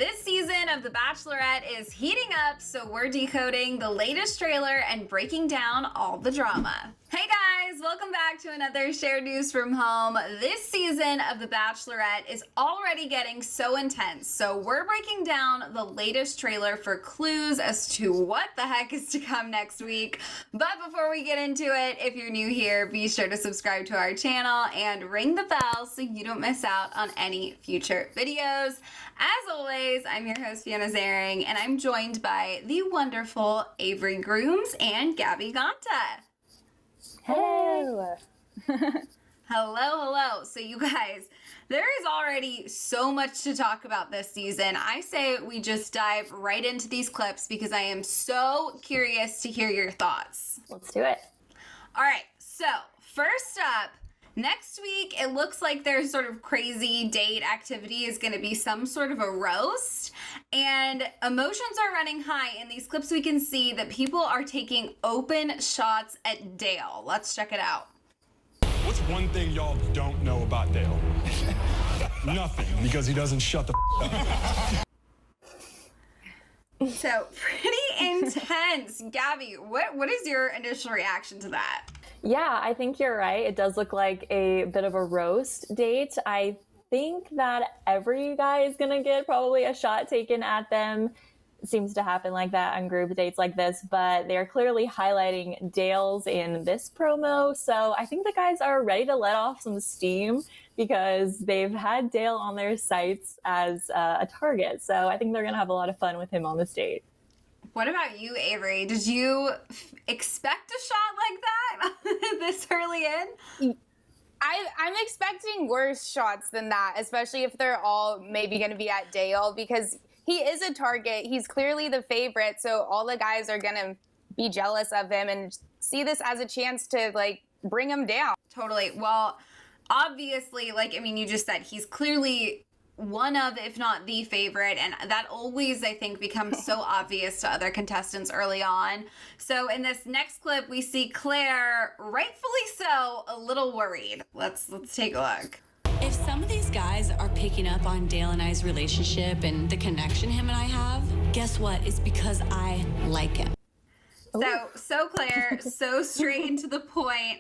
this season of The Bachelorette is heating up, so we're decoding the latest trailer and breaking down all the drama. Hey guys, welcome back to another Shared News from Home. This season of The Bachelorette is already getting so intense, so we're breaking down the latest trailer for clues as to what the heck is to come next week. But before we get into it, if you're new here, be sure to subscribe to our channel and ring the bell so you don't miss out on any future videos. As always, I'm your host, Fiona Zaring, and I'm joined by the wonderful Avery Grooms and Gabby Gonta. Hello. Hello. So you guys, there is already so much to talk about this season. I say we just dive right into these clips because I am so curious to hear your thoughts. Let's do it. All right, so first up, next week, it looks like their sort of crazy date activity is going to be some sort of a roast, and emotions are running high. In these clips, we can see that people are taking open shots at Dale. Let's check it out. What's one thing y'all don't know about Dale? Nothing, because he doesn't shut the up. So, pretty intense. Gabby, what is your initial reaction to that? Yeah, I think you're right. It does look like a bit of a roast date. I think that every guy is going to get probably a shot taken at them. It seems to happen like that on group dates like this, but they're clearly highlighting Dale's in this promo. So I think the guys are ready to let off some steam because they've had Dale on their sights as a target. So I think they're going to have a lot of fun with him on this date. What about you, Avery? Did you expect a shot like that this early in? I'm expecting worse shots than that, especially if they're all maybe going to be at Dale, because he is a target. He's clearly the favorite, so all the guys are going to be jealous of him and see this as a chance to, like, bring him down. Totally. Well, obviously, you just said he's clearly one of, if not the favorite, and that always, I think, becomes so obvious to other contestants early on. So in this next clip, we see Clare, rightfully so, a little worried. Let's take a look. If some of these guys are picking up on Dale and I's relationship and the connection him and I have, guess what? It's because I like him. So Clare, so straight and to the point.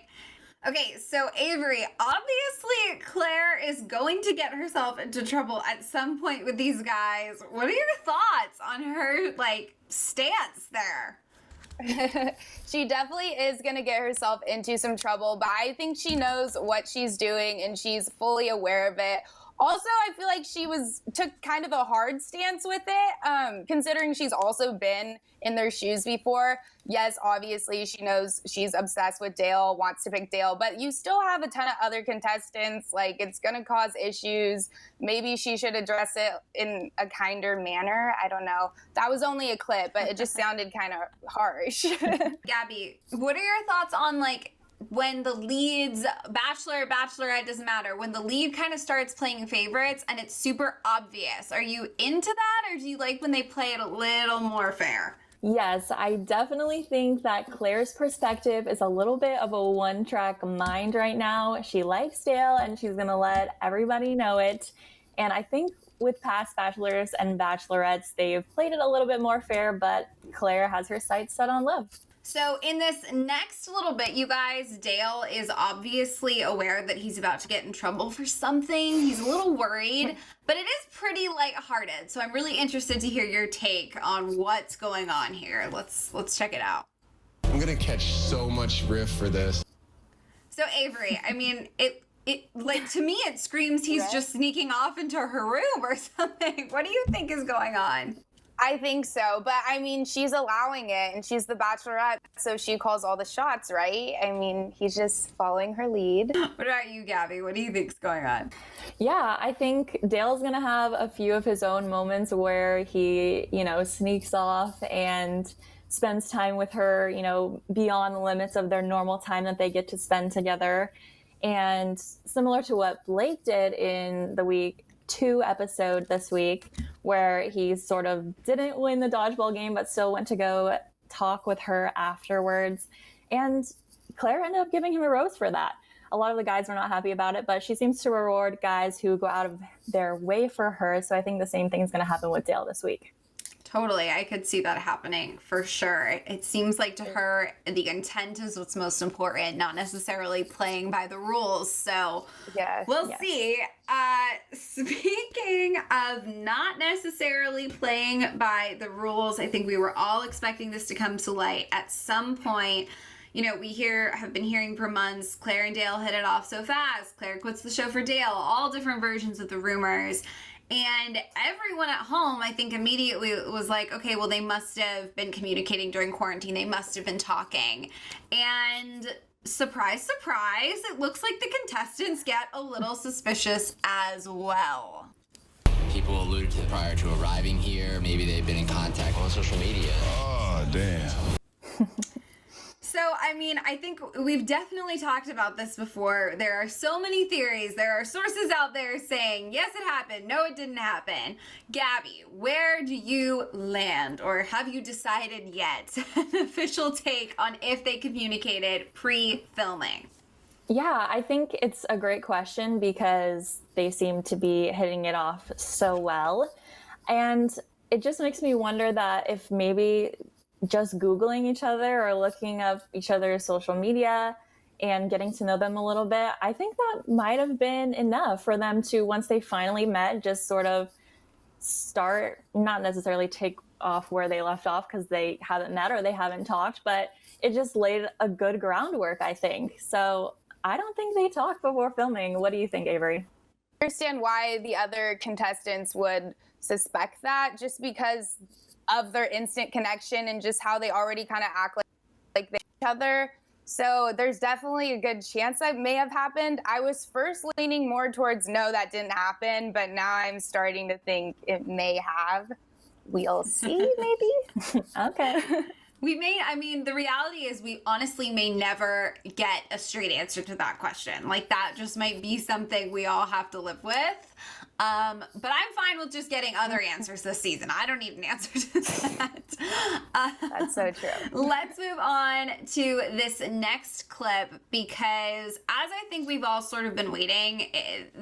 Okay, so Avery, obviously Clare is going to get herself into trouble at some point with these guys. What are your thoughts on her, stance there? She definitely is going to get herself into some trouble, but I think she knows what she's doing and she's fully aware of it. Also, I feel like she took kind of a hard stance with it, considering she's also been in their shoes before. Yes, obviously, she knows she's obsessed with Dale, wants to pick Dale, but you still have a ton of other contestants. It's going to cause issues. Maybe she should address it in a kinder manner. I don't know. That was only a clip, but it just sounded kind of harsh. Gabby, what are your thoughts on, when the leads, Bachelor, Bachelorette, doesn't matter, when the lead kind of starts playing favorites and it's super obvious? Are you into that, or do you like when they play it a little more fair? Yes, I definitely think that Clare's perspective is a little bit of a one-track mind right now. She likes Dale and she's going to let everybody know it. And I think with past Bachelors and Bachelorettes, they've played it a little bit more fair, but Clare has her sights set on love. So in this next little bit, you guys, Dale is obviously aware that he's about to get in trouble for something. He's a little worried, but it is pretty lighthearted. So I'm really interested to hear your take on what's going on here. Let's check it out. I'm gonna catch so much grief for this. So Avery, it to me it screams he's just sneaking off into her room or something. What do you think is going on? I think so, but she's allowing it and she's the Bachelorette, so she calls all the shots, right? He's just following her lead. What about you, Gabby? What do you think's going on? Yeah, I think Dale's going to have a few of his own moments where he, sneaks off and spends time with her, beyond the limits of their normal time that they get to spend together. And similar to what Blake did in the week 2 episode this week, where he sort of didn't win the dodgeball game, but still went to go talk with her afterwards. And Claire ended up giving him a rose for that. a lot of the guys were not happy about it, but she seems to reward guys who go out of their way for her. So I think the same thing is going to happen with Dale this week. Totally. I could see that happening for sure. It seems like to her, the intent is what's most important, not necessarily playing by the rules. So we'll see. Speaking of not necessarily playing by the rules, I think we were all expecting this to come to light at some point. You know, have been hearing for months, Clare and Dale hit it off so fast. Clare quits the show for Dale, all different versions of the rumors. And everyone at home, I think, immediately was like, okay, well, they must have been communicating during quarantine. They must have been talking. And surprise, surprise, it looks like the contestants get a little suspicious as well. People alluded to prior to arriving here. Maybe they've been in contact on social media. Oh, damn. So, I mean, I think we've definitely talked about this before. There are so many theories. There are sources out there saying, yes, it happened. No, it didn't happen. Gabby, where do you land? Or have you decided yet an official take on if they communicated pre-filming? Yeah, I think it's a great question because they seem to be hitting it off so well. And it just makes me wonder that if maybe just Googling each other or looking up each other's social media and getting to know them a little bit, I think that might have been enough for them to, once they finally met, just sort of start, not necessarily take off where they left off because they haven't met or they haven't talked, but it just laid a good groundwork, I think. So I don't think they talked before filming. What do you think, Avery? I understand why the other contestants would suspect that, just because of their instant connection and just how they already kind of act like they each other. So there's definitely a good chance that may have happened. I was first leaning more towards no, that didn't happen, but now I'm starting to think it may have. We'll see, maybe. Okay. The reality is we honestly may never get a straight answer to that question. Like, that just might be something we all have to live with. But I'm fine with just getting other answers this season. I don't need an answer to that. That's so true. Let's move on to this next clip because, as I think we've all sort of been waiting,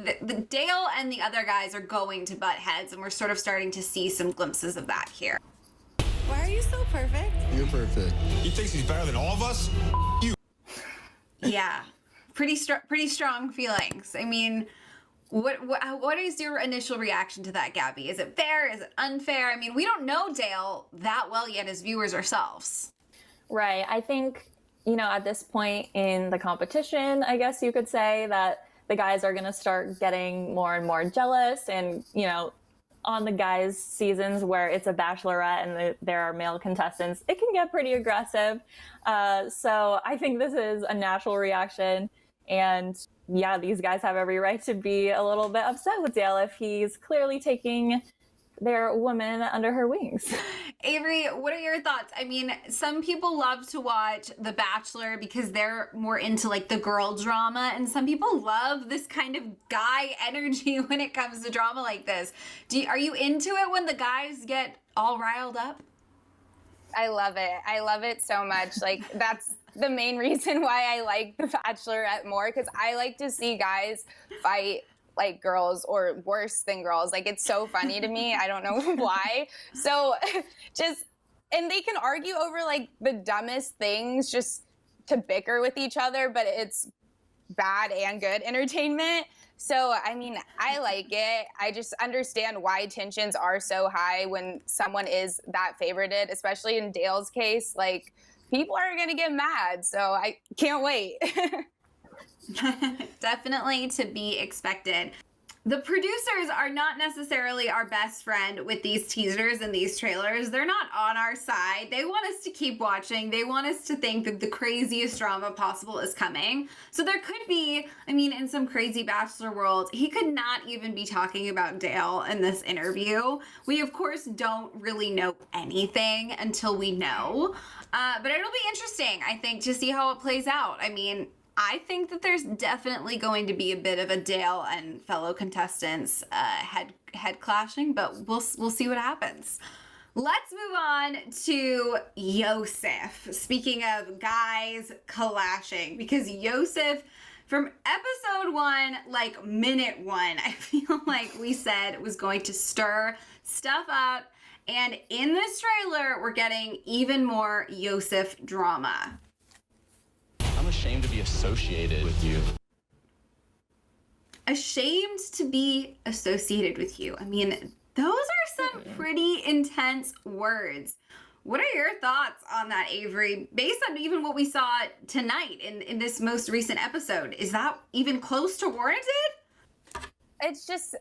the Dale and the other guys are going to butt heads, and we're sort of starting to see some glimpses of that here. Why are you so perfect? You're perfect. He thinks he's better than all of us? You. Yeah, pretty strong feelings. I mean, what is your initial reaction to that, Gabby? Is it fair? Is it unfair? I mean, we don't know Dale that well yet as viewers ourselves. Right. I think, at this point in the competition, I guess you could say that the guys are going to start getting more and more jealous and, on the guys' seasons where it's a bachelorette and there are male contestants, it can get pretty aggressive. So I think this is a natural reaction. And yeah, these guys have every right to be a little bit upset with Dale if he's clearly taking their woman under her wings. Avery, what are your thoughts? I mean, some people love to watch The Bachelor because they're more into like the girl drama, and some people love this kind of guy energy when it comes to drama like this. Are you into it when the guys get all riled up? I love it. I love it so much. Like, that's the main reason why I like The Bachelorette more, because I like to see guys fight like girls, or worse than girls. Like, it's so funny to me. I don't know why. So and they can argue over like the dumbest things just to bicker with each other, but it's bad and good entertainment. So, I mean, I like it. I just understand why tensions are so high when someone is that favorited, especially in Dale's case. Like, people are going to get mad. So I can't wait. Definitely to be expected. The producers are not necessarily our best friend with these teasers and these trailers. They're not on our side. They want us to keep watching. They want us to think that the craziest drama possible is coming. So there could be, in some crazy Bachelor world, he could not even be talking about Dale in this interview. We, of course, don't really know anything until we know. But it'll be interesting, I think, to see how it plays out. I think that there's definitely going to be a bit of a Dale and fellow contestants head clashing, but we'll see what happens. Let's move on to Yosef. Speaking of guys clashing, because Yosef From episode 1, like minute 1, I feel like we said it was going to stir stuff up. And in this trailer, we're getting even more Yosef drama. I'm ashamed to be associated with you. Ashamed to be associated with you. I mean, those are some pretty intense words. What are your thoughts on that, Avery? Based on even what we saw tonight in this most recent episode, is that even close to warranted? It's just,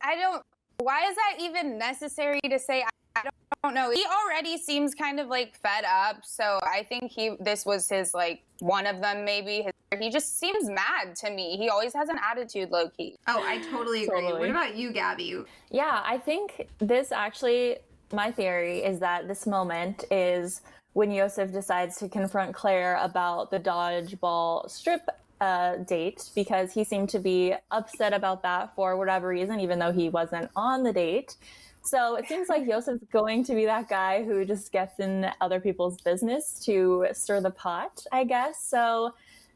why is that even necessary to say? I don't know. He already seems kind of like fed up. So I think this was his, like, one of them maybe. He just seems mad to me. He always has an attitude, low key. Oh, I totally agree. What about you, Gabby? Yeah, I think this actually, my theory is that this moment is when Yosef decides to confront Claire about the dodgeball strip date, because he seemed to be upset about that for whatever reason, even though he wasn't on the date. So it seems like Yosef's going to be that guy who just gets in other people's business to stir the pot, I guess. So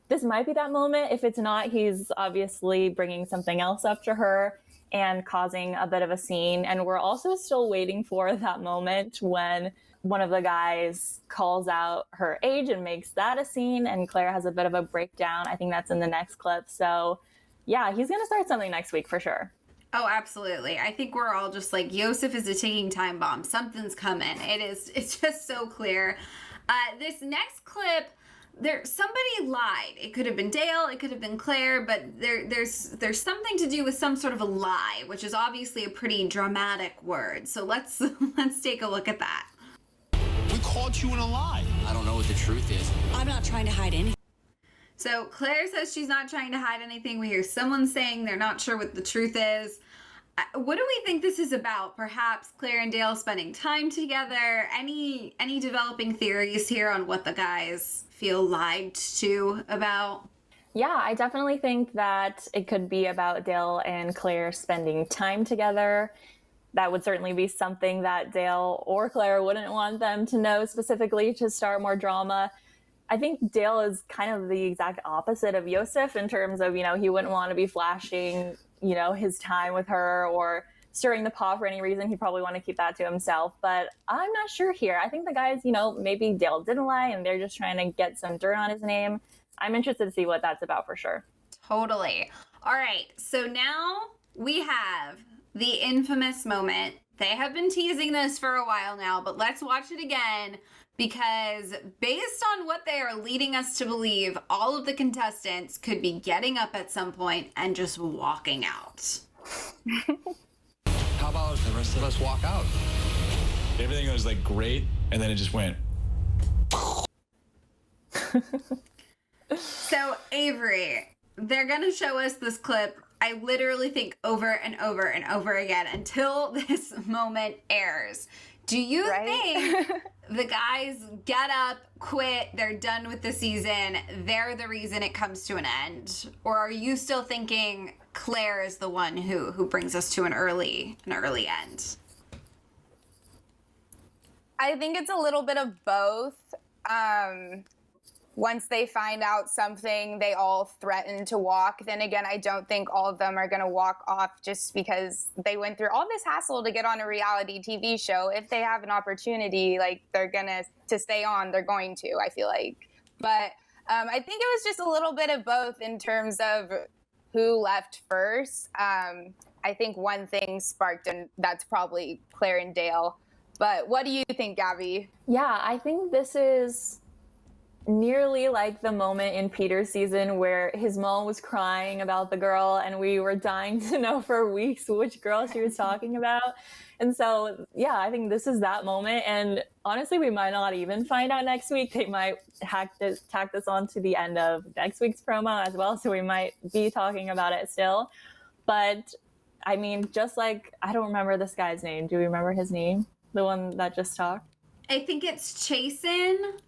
this might be that moment. If it's not, he's obviously bringing something else up to her and causing a bit of a scene. And we're also still waiting for that moment when one of the guys calls out her age and makes that a scene, and Claire has a bit of a breakdown. I think that's in the next clip. So yeah, he's going to start something next week for sure. Oh, absolutely. I think we're all just like, Yosef is a ticking time bomb. Something's coming. It's just so clear. This next clip, somebody lied. It could have been Dale, it could have been Claire, but there's something to do with some sort of a lie, which is obviously a pretty dramatic word. So let's take a look at that. We caught you in a lie. I don't know what the truth is. I'm not trying to hide anything. So Claire says she's not trying to hide anything. We hear someone saying they're not sure what the truth is. What do we think this is about? Perhaps Claire and Dale spending time together? Any developing theories here on what the guys feel lied to about? Yeah, I definitely think that it could be about Dale and Claire spending time together. That would certainly be something that Dale or Claire wouldn't want them to know specifically to start more drama. I think Dale is kind of the exact opposite of Yosef in terms of, he wouldn't want to be flashing, his time with her or stirring the pot for any reason. He'd probably want to keep that to himself. But I'm not sure here. I think the guys, maybe Dale didn't lie and they're just trying to get some dirt on his name. I'm interested to see what that's about for sure. Totally. All right. So now we have the infamous moment. They have been teasing this for a while now, but let's watch it again. Because based on what they are leading us to believe, all of the contestants could be getting up at some point and just walking out. How about the rest of us walk out? Everything was like great, and then it just went. So Avery, they're going to show us this clip, I literally think over and over and over again until this moment airs. Do you think the guys get up, quit, they're done with the season, they're the reason it comes to an end? Or are you still thinking Claire is the one who brings us to an early end? I think it's a little bit of both. Once they find out something, they all threaten to walk. Then again, I don't think all of them are going to walk off just because they went through all this hassle to get on a reality TV show. If they have an opportunity, like, they're going to stay on, they're going to, I feel like. But I think it was just a little bit of both in terms of who left first. I think one thing sparked, and that's probably Claire and Dale. But what do you think, Gabby? Yeah, I think this is nearly like the moment in Peter's season where his mom was crying about the girl and we were dying to know for weeks which girl she was talking about. And so, yeah, I think this is that moment. And honestly, we might not even find out next week. They might tack this on to the end of next week's promo as well. So we might be talking about it still. But I mean, just like, I don't remember this guy's name. Do you remember his name? The one that just talked? I think it's Chasen.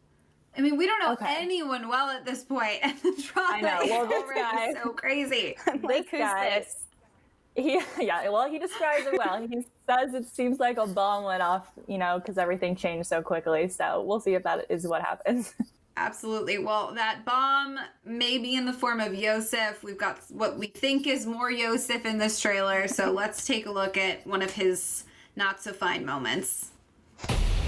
I mean, we don't know anyone well at this point, and the drama is already so crazy. This guy, he describes it well. He says it seems like a bomb went off, because everything changed so quickly. So we'll see if that is what happens. Absolutely. Well, that bomb may be in the form of Yosef. We've got what we think is more Yosef in this trailer, so let's take a look at one of his not-so-fine moments.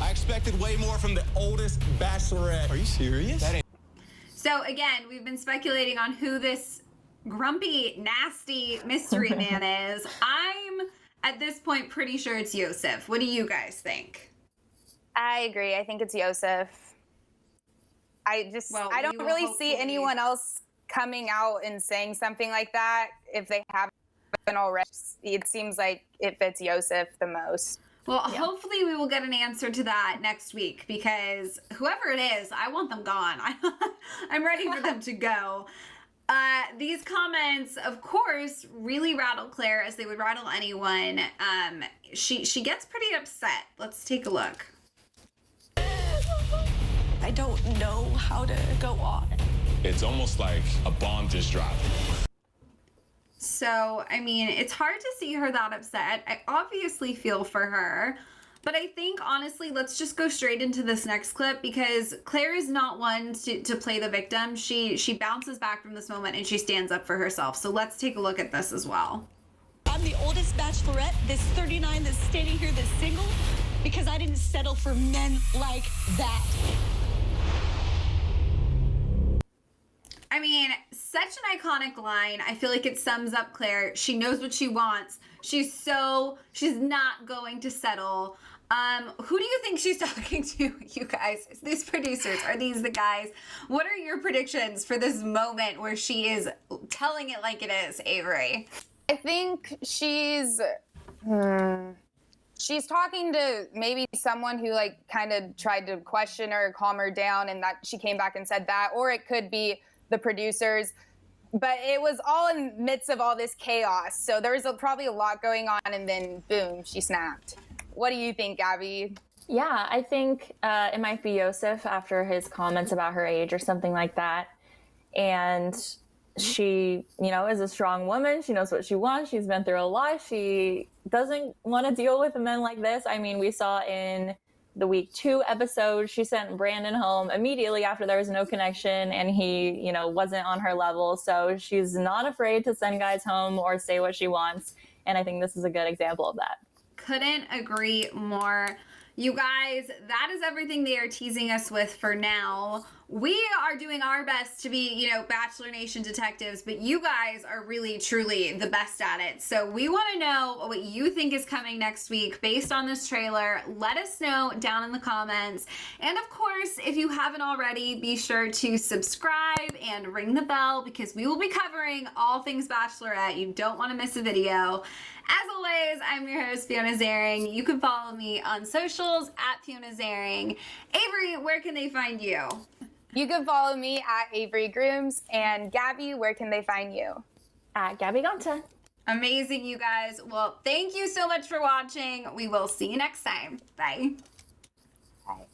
I expected way more from the oldest Bachelorette. Are you serious? So again, we've been speculating on who this grumpy, nasty mystery man is. I'm, at this point, pretty sure it's Yosef. What do you guys think? I agree. I think it's Yosef. I don't really see anyone else coming out and saying something like that. If they haven't already, it seems like it fits Yosef the most. Well, hopefully we will get an answer to that next week, because whoever it is, I want them gone. I'm ready for them to go. These comments, of course, really rattle Claire, as they would rattle anyone. She gets pretty upset. Let's take a look. I don't know how to go on. It's almost like a bomb just dropped. So, I mean, it's hard to see her that upset. I obviously feel for her. But I think, honestly, let's just go straight into this next clip, because Claire is not one to play the victim. She bounces back from this moment and she stands up for herself. So let's take a look at this as well. I'm the oldest Bachelorette, this 39 that's standing here that's single, because I didn't settle for men like that. I mean, such an iconic line. I feel like it sums up Claire. She knows what she wants. She's not going to settle. Who do you think she's talking to, you guys? These producers, are these the guys? What are your predictions for this moment where she is telling it like it is, Avery? I think she's talking to maybe someone who like kind of tried to question her, calm her down, and that she came back and said that, or it could be the producers. But it was all in the midst of all this chaos, so there was probably a lot going on, and then boom, she snapped. What do you think, Gabby? Yeah, I think it might be Yosef after his comments about her age or something like that. And she, is a strong woman. She knows what she wants. She's been through a lot. She doesn't want to deal with men like this. I mean, we saw in the week 2 episode, she sent Brandon home immediately after there was no connection and he, wasn't on her level. So she's not afraid to send guys home or say what she wants. And I think this is a good example of that. Couldn't agree more. You guys, that is everything they are teasing us with for now. We are doing our best to be, Bachelor Nation detectives, but you guys are really, truly the best at it. So we want to know what you think is coming next week based on this trailer. Let us know down in the comments. And of course, if you haven't already, be sure to subscribe and ring the bell, because we will be covering all things Bachelorette. You don't want to miss a video. As always, I'm your host, Fiona Zaring. You can follow me on socials at Fiona Zaring. Avery, where can they find you? You can follow me at Avery Grooms. And Gabby, where can they find you? At Gabby Gonta. Amazing, you guys. Well, thank you so much for watching. We will see you next time. Bye. Bye.